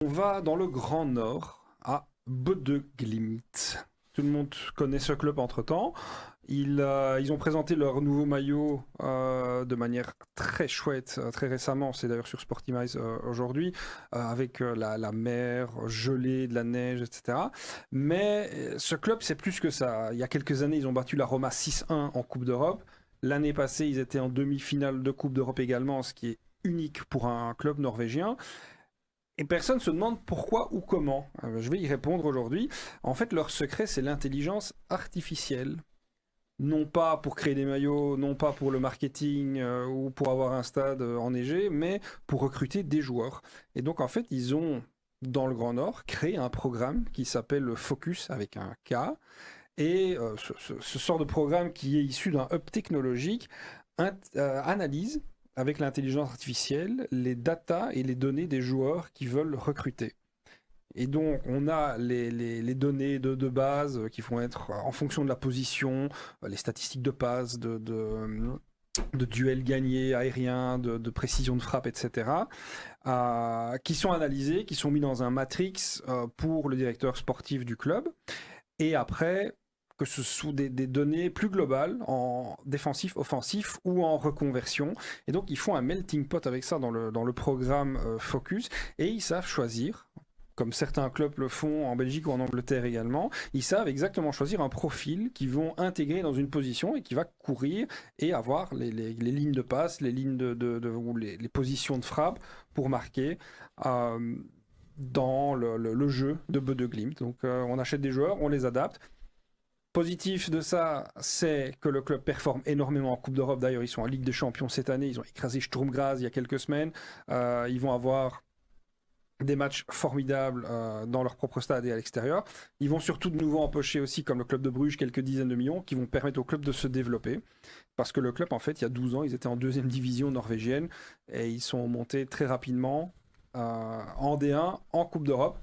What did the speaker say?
On va dans le Grand Nord, à Bodø Glimt. Tout le monde connaît ce club entre-temps. Ils ont présenté leur nouveau maillot de manière très chouette, très récemment. C'est d'ailleurs sur Sportimize aujourd'hui, avec la mer gelée, de la neige, etc. Mais ce club, c'est plus que ça. Il y a quelques années, ils ont battu la Roma 6-1 en Coupe d'Europe. L'année passée, ils étaient en demi-finale de Coupe d'Europe également, ce qui est unique pour un club norvégien. Et personne se demande pourquoi ou comment. Je vais y répondre aujourd'hui. En fait, leur secret, c'est l'intelligence artificielle. Non pas pour créer des maillots, non pas pour le marketing ou pour avoir un stade enneigé, mais pour recruter des joueurs. Et donc, en fait, ils ont, dans le Grand Nord, créé un programme qui s'appelle le Focus avec un K. Et ce sort de programme qui est issu d'un hub technologique analyse avec l'intelligence artificielle les datas et les données des joueurs qui veulent recruter. Et donc, on a les données de base qui vont être en fonction de la position, les statistiques de passe, de duels gagnés aériens, de précision de frappe, etc., qui sont analysés, qui sont mis dans un matrix pour le directeur sportif du club. Et après, que ce soit des données plus globales en défensif, offensif ou en reconversion. Et donc, ils font un melting pot avec ça dans le programme Focus et ils savent choisir. Comme certains clubs le font en Belgique ou en Angleterre également, ils savent exactement choisir un profil qu'ils vont intégrer dans une position et qui va courir et avoir les lignes de passe, les lignes ou les positions de frappe pour marquer dans le jeu de Bodø Glimt. Donc on achète des joueurs, on les adapte. Positif de ça, c'est que le club performe énormément en Coupe d'Europe. D'ailleurs, ils sont en Ligue des Champions cette année. Ils ont écrasé Sturm Graz il y a quelques semaines. Ils vont avoir des matchs formidables dans leur propre stade et à l'extérieur. Ils vont surtout de nouveau empocher aussi, comme le club de Bruges, quelques dizaines de millions qui vont permettre au club de se développer. Parce que le club, en fait, il y a 12 ans, ils étaient en deuxième division norvégienne et ils sont montés très rapidement en D1, en Coupe d'Europe.